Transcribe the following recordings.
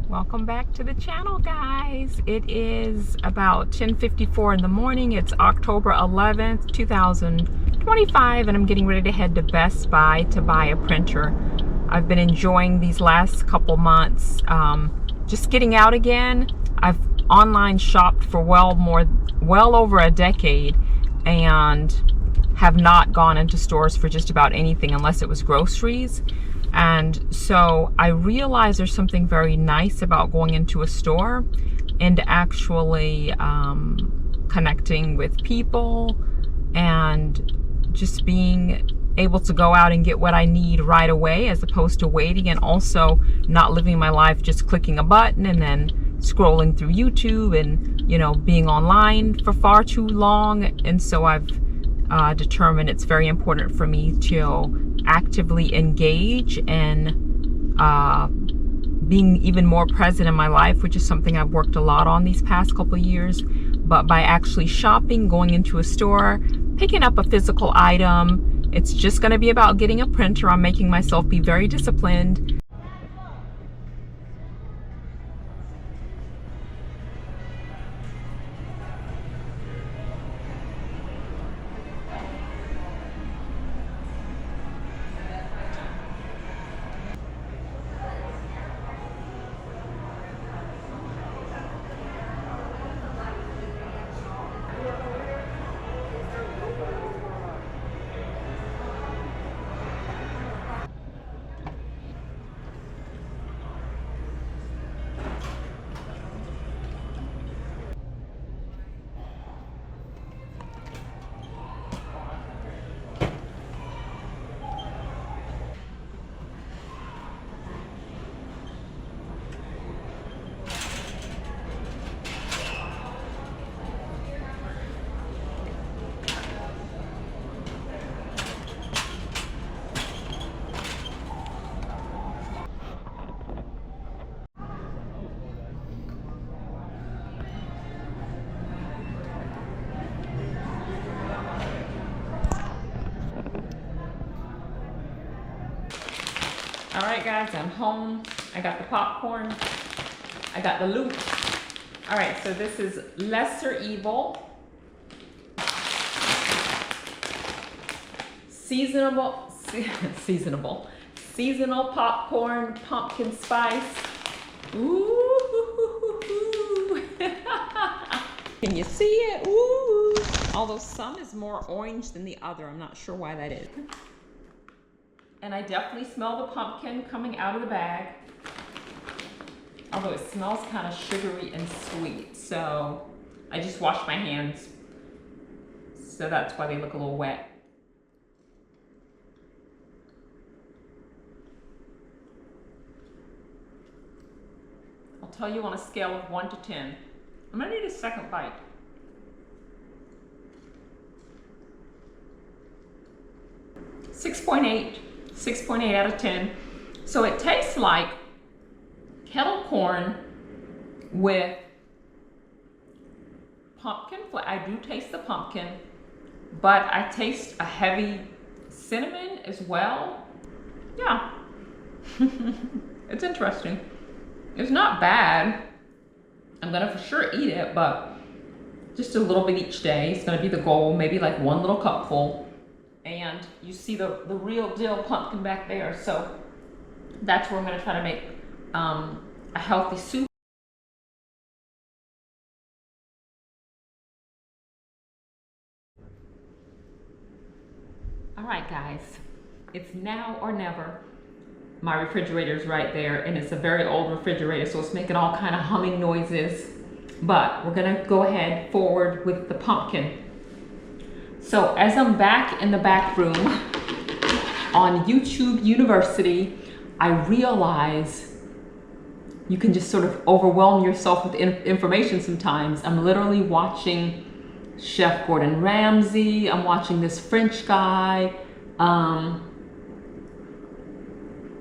Welcome back to the channel, guys. It is about 10:54 in the morning. It's October 11th, 2025, and I'm getting ready to head to Best Buy to buy a printer. I've been enjoying these last couple months, just getting out again. I've online shopped for well over a decade and have not gone into stores for just about anything unless it was groceries. And so I realized there's something very nice about going into a store and actually connecting with people and just being able to go out and get what I need right away, as opposed to waiting, and also not living my life just clicking a button and then scrolling through YouTube and, you know, being online for far too long. And so I've determined it's very important for me to actively engage and being even more present in my life, which is something I've worked a lot on these past couple of years. But by actually shopping, going into a store, picking up a physical item, it's just going to be about getting a printer. I'm making myself be very disciplined. All right, guys, I'm home. I got the popcorn. I got the loot. All right, so this is Lesser Evil. Seasonal popcorn, pumpkin spice. Ooh. Can you see it? Ooh. Although some is more orange than the other. I'm not sure why that is. And I definitely smell the pumpkin coming out of the bag. Although it smells kind of sugary and sweet. So I just washed my hands. So that's why they look a little wet. I'll tell you on a scale of 1 to 10. I'm gonna need a second bite. .6 out of 10. So it tastes like kettle corn with pumpkin. I do taste the pumpkin, but I taste a heavy cinnamon as well. Yeah. It's interesting. It's not bad. I'm gonna for sure eat it, but just a little bit each day. It's gonna be the goal, maybe like one little cupful. And you see the real deal pumpkin back there. So that's where I'm gonna try to make a healthy soup. All right, guys, it's now or never. My refrigerator's right there, and it's a very old refrigerator, so it's making all kind of humming noises. But we're gonna go ahead forward with the pumpkin. So as I'm back in the back room on YouTube University, I realize you can just sort of overwhelm yourself with information sometimes. I'm literally watching Chef Gordon Ramsay. I'm watching this French guy,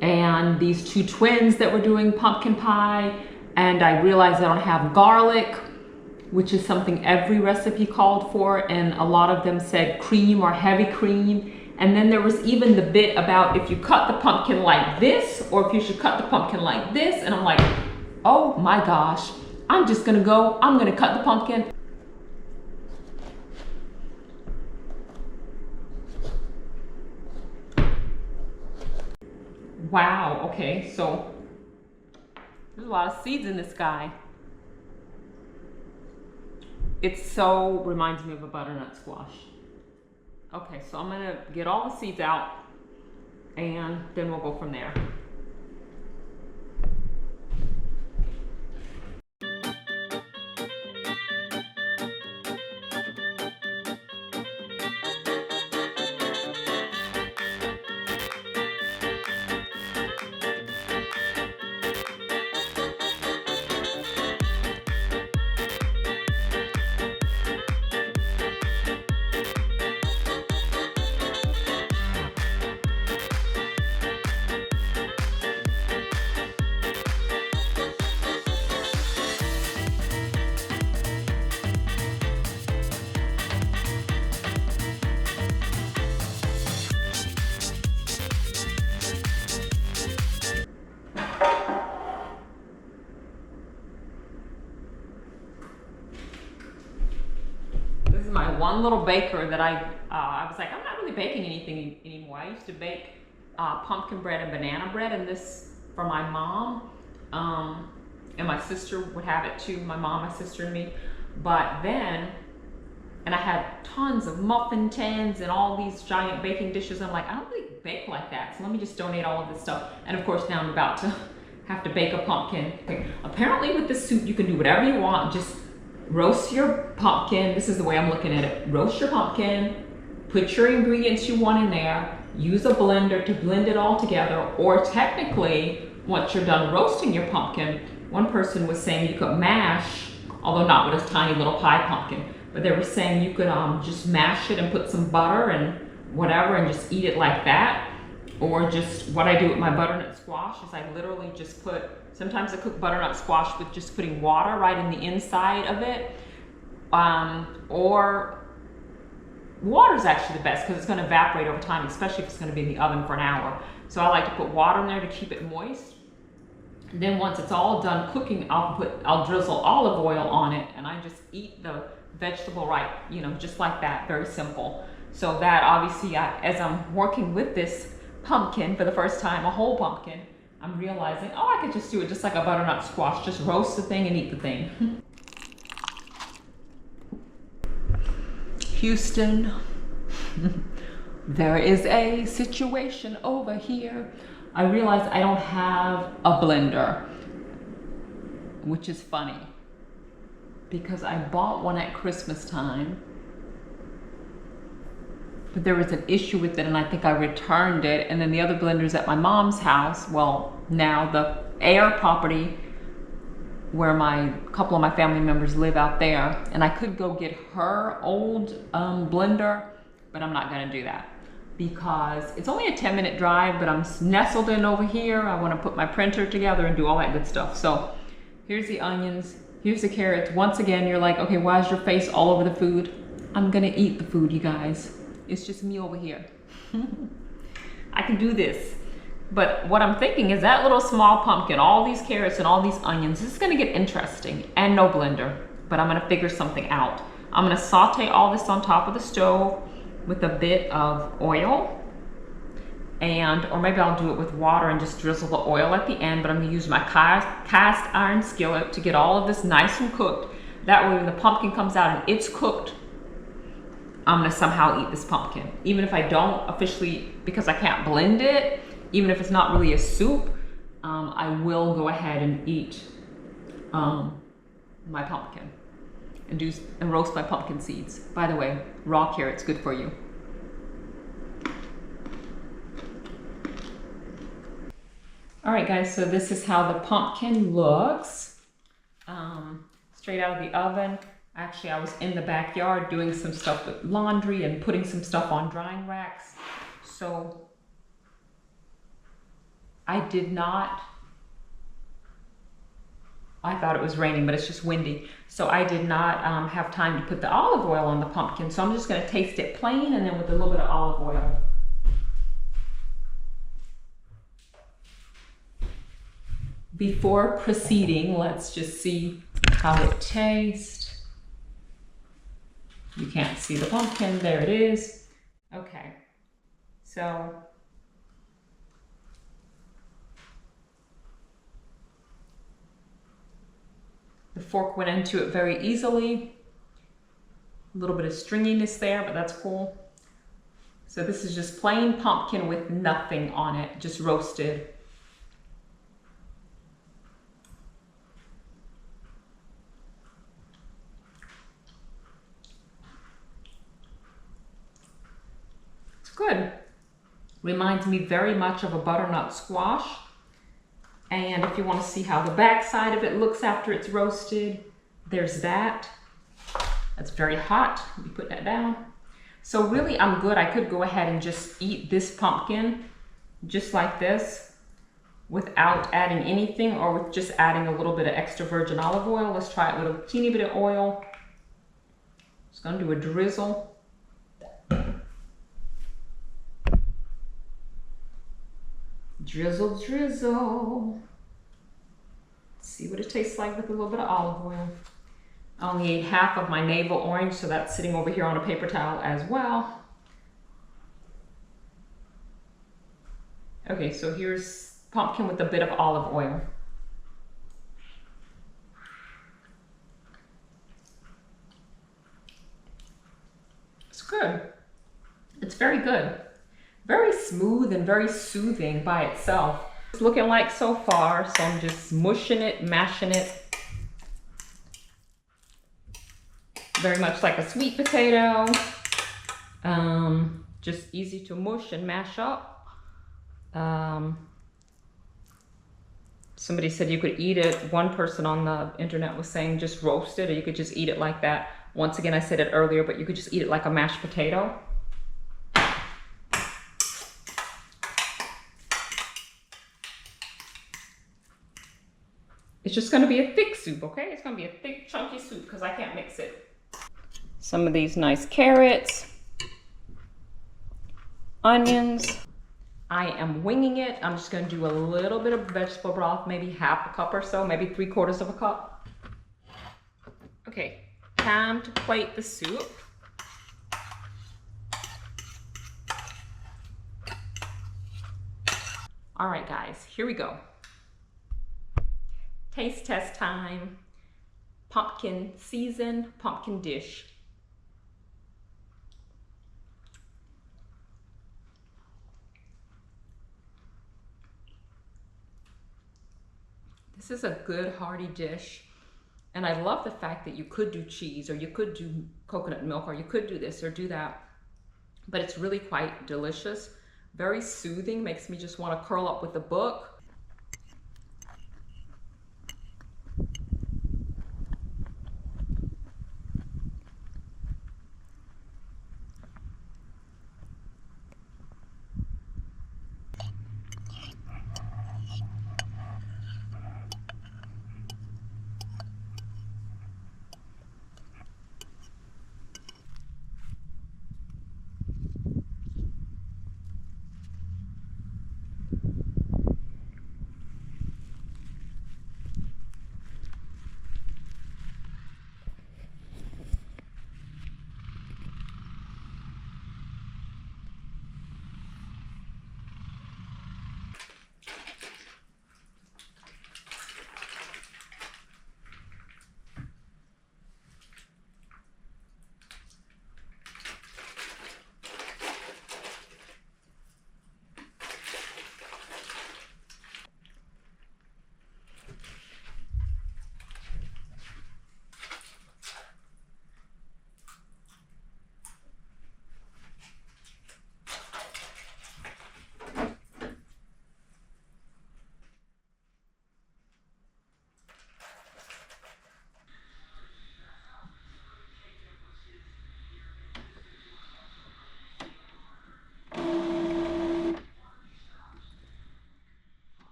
and these two twins that were doing pumpkin pie. And I realized I don't have garlic, which is something every recipe called for, and a lot of them said cream or heavy cream. And then there was even the bit about if you cut the pumpkin like this, or if you should cut the pumpkin like this. And I'm like, Oh my gosh. I'm just gonna go, I'm gonna cut the pumpkin. Wow, okay, so there's a lot of seeds in this guy. It so reminds me of a butternut squash. Okay, so I'm gonna get all the seeds out and then we'll go from there. My one little baker that I was like, I'm not really baking anything anymore. I used to bake pumpkin bread and banana bread, and this for my mom, and my sister would have it too, my mom, my sister, and me. But then, and I had tons of muffin tins and all these giant baking dishes. I'm like, I don't really bake like that, so let me just donate all of this stuff. And of course now I'm about to have to bake a pumpkin. Okay. Apparently with this soup you can do whatever you want. Just roast your pumpkin. This is the way I'm looking at it. Roast your pumpkin, put your ingredients you want in there, use a blender to blend it all together, or technically, once you're done roasting your pumpkin, one person was saying you could mash, although not with a tiny little pie pumpkin, but they were saying you could just mash it and put some butter and whatever and just eat it like that. Or just what I do with my butternut squash is I literally just put, sometimes I cook butternut squash with just putting water right in the inside of it. Or water is actually the best because it's going to evaporate over time, especially if it's going to be in the oven for an hour. So I like to put water in there to keep it moist. And then once it's all done cooking, I'll drizzle olive oil on it, and I just eat the vegetable right, you know, just like that, very simple. So that obviously, as I'm working with this pumpkin for the first time, a whole pumpkin, I'm realizing, oh, I could just do it just like a butternut squash, just roast the thing and eat the thing. Houston, there is a situation over here. I realized I don't have a blender, which is funny because I bought one at Christmas time, but there was an issue with it and I think I returned it. And then the other blender's at my mom's house. Well, now the Air property where a couple of my family members live out there, and I could go get her old blender, but I'm not gonna do that because it's only a 10-minute drive, but I'm nestled in over here. I wanna put my printer together and do all that good stuff. So here's the onions, here's the carrots. Once again, you're like, okay, why is your face all over the food? I'm gonna eat the food, you guys. It's just me over here. I can do this. But what I'm thinking is that little small pumpkin, all these carrots and all these onions, this is gonna get interesting, and no blender, but I'm gonna figure something out. I'm gonna saute all this on top of the stove with a bit of oil, or maybe I'll do it with water and just drizzle the oil at the end, but I'm gonna use my cast iron skillet to get all of this nice and cooked. That way when the pumpkin comes out and it's cooked, I'm gonna somehow eat this pumpkin. Even if I don't officially, because I can't blend it, even if it's not really a soup, I will go ahead and eat my pumpkin and roast my pumpkin seeds. By the way, raw carrot's good for you. All right, guys, so this is how the pumpkin looks. Straight out of the oven. Actually, I was in the backyard doing some stuff with laundry and putting some stuff on drying racks. So I thought it was raining, but it's just windy. So I did not have time to put the olive oil on the pumpkin. So I'm just gonna taste it plain and then with a little bit of olive oil. Before proceeding, let's just see how it tastes. You can't see the pumpkin, there it is. Okay, so the fork went into it very easily. A little bit of stringiness there, but that's cool. So this is just plain pumpkin with nothing on it, just roasted. It's good. Reminds me very much of a butternut squash. And if you want to see how the back side of it looks after it's roasted, there's that. That's very hot. Let me put that down. So really, I'm good. I could go ahead and just eat this pumpkin just like this without adding anything, or with just adding a little bit of extra virgin olive oil. Let's try it with a teeny bit of oil. Just gonna do a drizzle. Drizzle, drizzle. Let's see what it tastes like with a little bit of olive oil. I only ate half of my navel orange, so that's sitting over here on a paper towel as well. Okay, so here's pumpkin with a bit of olive oil. It's good. It's very good. Very smooth and very soothing by itself. It's looking like so far, so I'm just mushing it, mashing it. Very much like a sweet potato. Just easy to mush and mash up. Somebody said you could eat it. One person on the internet was saying just roast it, or you could just eat it like that. Once again, I said it earlier, but you could just eat it like a mashed potato. It's just gonna be a thick soup, okay? It's gonna be a thick, chunky soup because I can't mix it. Some of these nice carrots, onions. I am winging it. I'm just gonna do a little bit of vegetable broth, maybe half a cup or so, maybe 3/4 of a cup. Okay, time to plate the soup. All right, guys, here we go. Taste test time. Pumpkin seasoned pumpkin dish. This is a good hearty dish. And I love the fact that you could do cheese, or you could do coconut milk, or you could do this or do that. But it's really quite delicious. Very soothing, makes me just want to curl up with a book.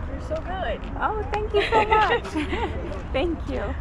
You're so good. Oh, thank you so much. Thank you.